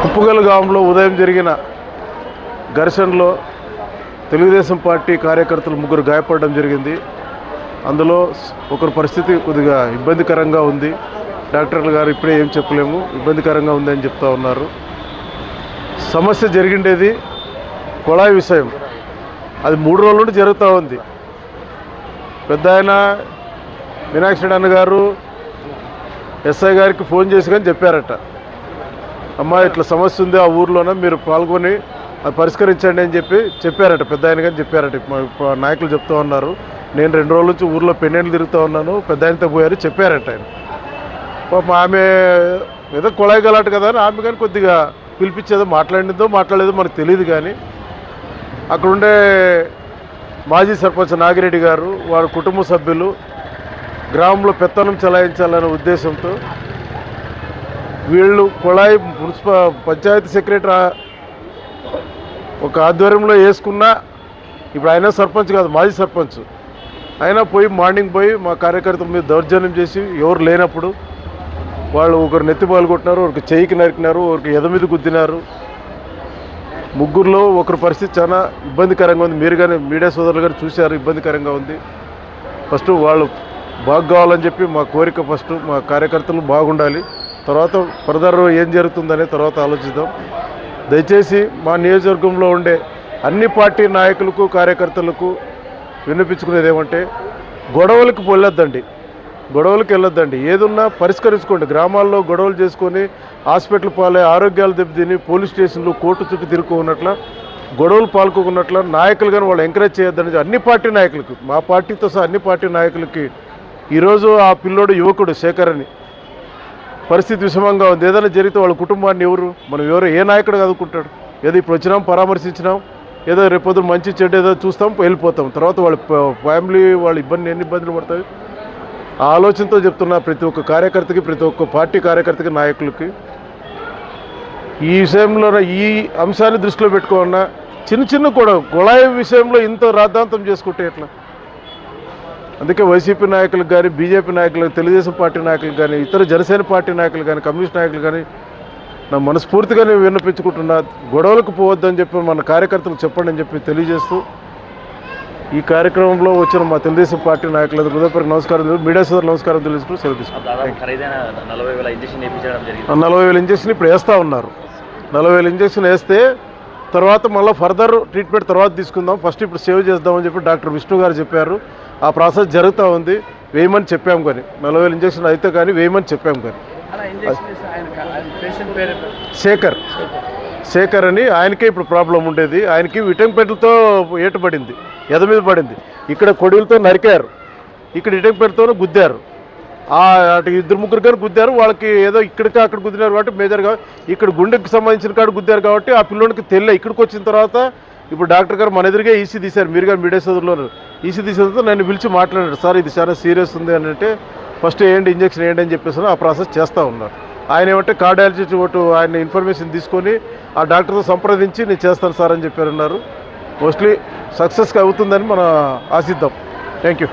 ఉప్పుగల్ గ్రామంలో ఉదయం జరిగిన ఘర్షణలో తెలుగుదేశం పార్టీ కార్యకర్తలు ముగ్గురు గాయపడడం జరిగింది. అందులో ఒకరి పరిస్థితి కొద్దిగా ఇబ్బందికరంగా ఉంది. డాక్టర్లు గారు ఇప్పుడే ఏం చెప్పలేము, ఇబ్బందికరంగా ఉంది అని చెప్తా ఉన్నారు. సమస్య జరిగిండేది కొళాయి విషయం. అది 3 రోజుల నుండి జరుగుతూ ఉంది. పెద్ద ఆయన మీనాక్షి అన్న గారు ఎస్ఐ గారికి ఫోన్ చేసి కానీ చెప్పారట, అమ్మా ఇట్లా సమస్య ఉంది ఆ ఊర్లోనే, మీరు పాల్గొని అది పరిష్కరించండి అని చెప్పారట. పెద్ద ఆయన కానీ చెప్పారట. నాయకులు చెప్తూ ఉన్నారు, నేను 2 రోజుల నుంచి ఊర్లో పెన్నెండ్లు తిరుగుతూ ఉన్నాను, పెద్ద ఆయనతో పోయారు చెప్పారట ఆయన. పాపం ఆమె ఏదో కొళాయి గలాట కదా అని ఆమె కానీ కొద్దిగా పిలిపించేదో మాట్లాడలేదో మనకు తెలియదు. కానీ అక్కడుండే మాజీ సర్పంచ్ నాగిరెడ్డి గారు, వారి కుటుంబ సభ్యులు గ్రామంలో పెత్తనం చెలాయించాలనే ఉద్దేశంతో వీళ్ళు కొళాయి పంచాయతీ సెక్రటరీ ఒక ఆధ్వర్యంలో వేసుకున్నా, ఇప్పుడు ఆయన సర్పంచ్ కాదు మాజీ సర్పంచ్, అయినా మార్నింగ్ పోయి మా కార్యకర్తల మీద దౌర్జన్యం చేసి ఎవరు లేనప్పుడు వాళ్ళు ఒకరు నెత్తి పాల్గొట్టినారు, ఒకరికి చెయ్యికి నరికినారు, ఒకరికి ఎద మీద గుద్దినారు. ముగ్గురులో ఒకరి పరిస్థితి చాలా ఇబ్బందికరంగా ఉంది. మీరు కానీ మీడియా సోదరులు కానీ చూశారు, ఇబ్బందికరంగా ఉంది. ఫస్ట్ వాళ్ళు బాగా కావాలని చెప్పి మా కోరిక, ఫస్ట్ మా కార్యకర్తలు బాగుండాలి, తర్వాత ఫర్దర్ ఏం జరుగుతుందనే తర్వాత ఆలోచిద్దాం. దయచేసి మా నియోజకవర్గంలో ఉండే అన్ని పార్టీ నాయకులకు కార్యకర్తలకు వినిపించుకునేది ఏమంటే, గొడవలకు వెళ్ళొద్దండి. ఏదున్నా పరిష్కరించుకోండి. గ్రామాల్లో గొడవలు చేసుకొని హాస్పిటల్ పాలే, ఆరోగ్యాలు దెబ్బతిని పోలీస్ స్టేషన్లు కోర్టు చుట్టూ తిరుగుకున్నట్ల గొడవలు పాల్గొకున్నట్ల నాయకులు కానీ వాళ్ళు ఎంకరేజ్ చేయొద్దని అన్ని పార్టీ నాయకులకు, మా పార్టీతో సహా అన్ని పార్టీ నాయకులకి ఈరోజు ఆ పిల్లోడు యువకుడు శేఖర్ అని పరిస్థితి విషమంగా ఉంది. ఏదైనా జరిగితే వాళ్ళ కుటుంబాన్ని మనం ఏ నాయకుడు చదువుకుంటాడు? ఏదో ఇప్పుడు వచ్చినాం, పరామర్శించినాం, ఏదో రేపొద్దు మంచి చెడ్డ ఏదో చూస్తాం, వెళ్ళిపోతాం. తర్వాత వాళ్ళ ఫ్యామిలీ వాళ్ళ ఎన్ని ఇబ్బందులు పడతాయి? ఆ ఆలోచనతో చెప్తున్నా ప్రతి ఒక్క కార్యకర్తకి, ప్రతి ఒక్క పార్టీ కార్యకర్తకి, నాయకులకి ఈ విషయంలో ఈ అంశాన్ని దృష్టిలో పెట్టుకోన్నా, చిన్న కూడా కొళాయి విషయంలో ఇంత రాద్ధాంతం చేసుకుంటే ఎట్లా? అందుకే వైసీపీ నాయకులకు కానీ, బీజేపీ నాయకులకు, తెలుగుదేశం పార్టీ నాయకులకు కానీ, ఇతర జనసేన పార్టీ నాయకులు కానీ, కమ్యూనిస్ట్ నాయకులు కానీ నా మనస్ఫూర్తిగా నేను విన్నపించుకుంటున్నా, గొడవలకు పోవద్దని చెప్పి మన కార్యకర్తలకు చెప్పండి అని చెప్పి తెలియజేస్తూ, ఈ కార్యక్రమంలో వచ్చిన మా తెలుగుదేశం పార్టీ నాయకులకు హృదయపూర్వక నమస్కారం, మీడియా సోదరులు నమస్కారం తెలుసుకుంటూ సెలవు తీసుకుంటాం. 40,000 ఇంజక్షన్ ఇప్పుడు వేస్తూ ఉన్నారు. 40,000 ఇంజక్షన్ వేస్తే తర్వాత మళ్ళీ ఫర్దర్ ట్రీట్మెంట్ తర్వాత తీసుకుందాం, ఫస్ట్ ఇప్పుడు సేవ్ చేద్దామని చెప్పి డాక్టర్ విష్ణు గారు చెప్పారు. ఆ ప్రాసెస్ జరుగుతూ ఉంది. వేయమని చెప్పాము, కానీ 40,000 ఇంజక్షన్ అయితే కానీ వేయమని చెప్పాము. కానీ శేఖర్ అని ఆయనకే ఇప్పుడు ప్రాబ్లం ఉండేది. ఆయనకి విటంపెట్లతో ఏటు పడింది, ఎద మీద పడింది. ఇక్కడ కొడులతో నరికారు, ఇక్కడ ఇటంపెట్లతో గుద్దారు. అటు 2-3 కానీ గుద్దారు. వాళ్ళకి ఏదో ఇక్కడికి అక్కడ గుద్దినారు కాబట్టి మేజర్గా ఇక్కడ గుండెకి సంబంధించిన కాడ గుద్దారు కాబట్టి ఆ పిల్లోనికి ఇక్కడికి వచ్చిన తర్వాత ఇప్పుడు డాక్టర్ గారు మన ఎదురుగా ఈసీ తీశారు. మీరు కానీ మీడియా సోదరులు ఈసీ తీసేందుకు నన్ను పిలిచి మాట్లాడారు, సార్ ఇది చాలా సీరియస్ ఉంది అని అంటే ఫస్ట్ ఇంజక్షన్ వేయండి అని చెప్పేసి ఆ ప్రాసెస్ చేస్తూ ఉన్నారు. ఆయన ఏమంటే కార్డియాలజిస్ట్ ఒకటి ఆయన ఇన్ఫర్మేషన్ తీసుకొని ఆ డాక్టర్తో సంప్రదించి నేను చేస్తాను సార్ అని చెప్పారన్నారు. మోస్ట్లీ సక్సెస్గా అవుతుందని మనం ఆశిద్దాం. Thank you.